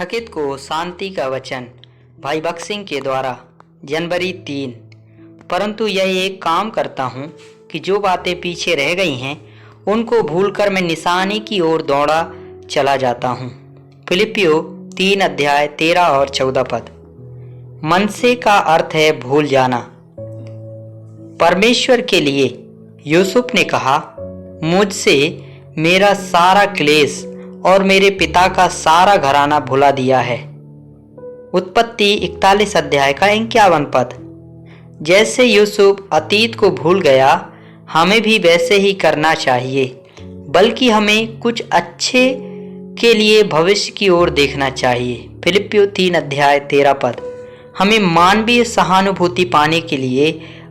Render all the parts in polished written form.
थकित को शांति का वचन भाई भक्त सिंह के द्वारा जनवरी 3। परंतु यह एक काम करता हूँ कि जो बातें पीछे रह गई हैं उनको भूलकर मैं निशानी की ओर दौड़ा चला जाता हूँ। फिलिपियो 3 अध्याय 13 और 14 पद। मनसे का अर्थ है भूल जाना। परमेश्वर के लिए यूसुफ ने कहा, मुझसे मेरा सारा क्लेश और मेरे पिता का सारा घराना भुला दिया है। उत्पत्ति 41 अध्याय का 51 पद। जैसे यूसुफ अतीत को भूल गया, हमें भी वैसे ही करना चाहिए, बल्कि हमें कुछ अच्छे के लिए भविष्य की ओर देखना चाहिए। फिलिपियो 3 अध्याय 13 पद। हमें मानवीय सहानुभूति पाने के लिए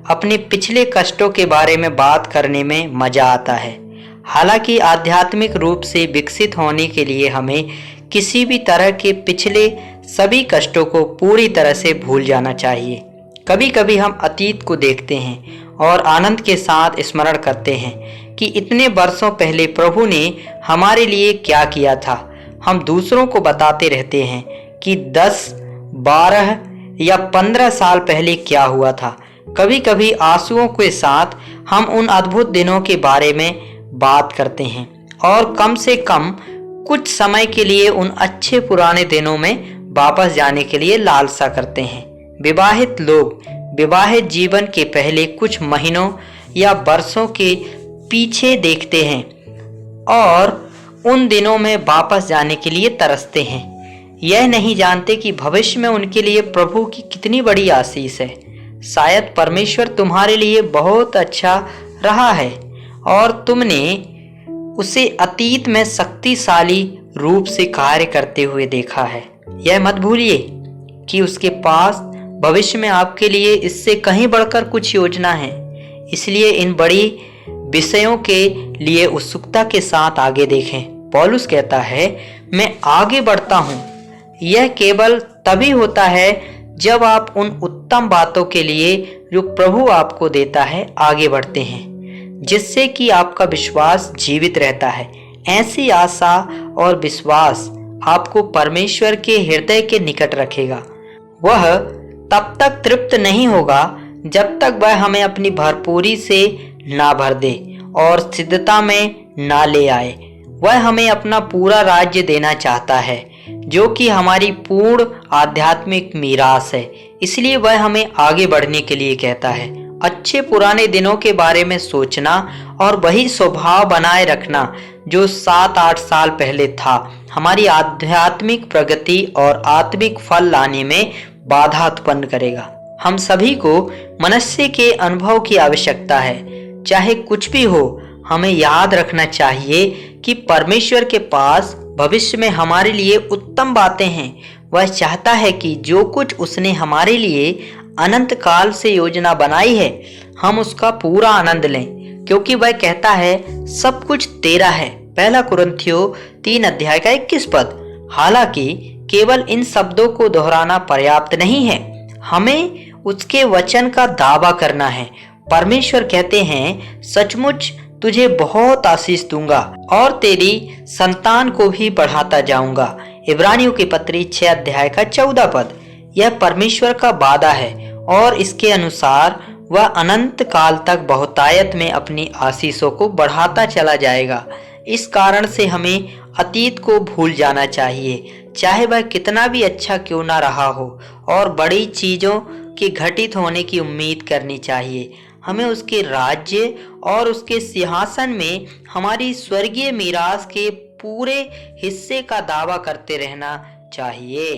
अपने पिछले कष्टों के बारे में बात करने में मजा आता है। हालांकि आध्यात्मिक रूप से विकसित होने के लिए हमें किसी भी तरह के पिछले सभी कष्टों को पूरी तरह से भूल जाना चाहिए। कभी कभी हम अतीत को देखते हैं और आनंद के साथ स्मरण करते हैं कि इतने वर्षों पहले प्रभु ने हमारे लिए क्या किया था। हम दूसरों को बताते रहते हैं कि 10, 12 या 15 साल पहले क्या हुआ था। कभी कभी आंसुओं के साथ हम उन अद्भुत दिनों के बारे में बात करते हैं और कम से कम कुछ समय के लिए उन अच्छे पुराने दिनों में वापस जाने के लिए लालसा करते हैं। विवाहित लोग विवाहित जीवन के पहले कुछ महीनों या वर्षों के पीछे देखते हैं और उन दिनों में वापस जाने के लिए तरसते हैं, यह नहीं जानते कि भविष्य में उनके लिए प्रभु की कितनी बड़ी आशीष है। शायद परमेश्वर तुम्हारे लिए बहुत अच्छा रहा है और तुमने उसे अतीत में शक्तिशाली रूप से कार्य करते हुए देखा है। यह मत भूलिए कि उसके पास भविष्य में आपके लिए इससे कहीं बढ़कर कुछ योजना है। इसलिए इन बड़ी विषयों के लिए उत्सुकता के साथ आगे देखें। पौलुस कहता है, मैं आगे बढ़ता हूँ। यह केवल तभी होता है जब आप उन उत्तम बातों के लिए जो प्रभु आपको देता है आगे बढ़ते हैं, जिससे कि आपका विश्वास जीवित रहता है। ऐसी आशा और विश्वास आपको परमेश्वर के हृदय के निकट रखेगा। वह तब तक तृप्त नहीं होगा जब तक वह हमें अपनी भरपूरी से ना भर दे और सिद्धता में ना ले आए। वह हमें अपना पूरा राज्य देना चाहता है, जो कि हमारी पूर्ण आध्यात्मिक मीरास है। इसलिए वह हमें आगे बढ़ने के लिए कहता है। अच्छे पुराने दिनों के बारे में सोचना और वही स्वभाव बनाए रखना जो 7-8 साल पहले था, हमारी आध्यात्मिक प्रगति और आत्मिक फल लाने में बाधा उत्पन्न करेगा। हम सभी को मनुष्य के अनुभव की आवश्यकता है। चाहे कुछ भी हो, हमें याद रखना चाहिए कि परमेश्वर के पास भविष्य में हमारे लिए उत्तम बातें हैं। वह चाहता है कि जो कुछ उसने हमारे लिए अनंत काल से योजना बनाई है, हम उसका पूरा आनंद लें, क्योंकि वह कहता है सब कुछ तेरा है। पहला कुरिन्थियों 3 अध्याय का 21 पद। हालांकि केवल इन शब्दों को दोहराना पर्याप्त नहीं है, हमें उसके वचन का दावा करना है। परमेश्वर कहते हैं, सचमुच तुझे बहुत आशीष दूंगा और तेरी संतान को भी बढ़ाता जाऊंगा। इब्रानियों की पत्री 6 अध्याय का 14 पद। यह परमेश्वर का वादा है और इसके अनुसार वह अनंत काल तक बहुतायत में अपनी आशीषों को बढ़ाता चला जाएगा। इस कारण से हमें अतीत को भूल जाना चाहिए, चाहे वह कितना भी अच्छा क्यों ना रहा हो, और बड़ी चीजों के घटित होने की उम्मीद करनी चाहिए। हमें उसके राज्य और उसके सिंहासन में हमारी स्वर्गीय मीरास के पूरे हिस्से का दावा करते रहना चाहिए।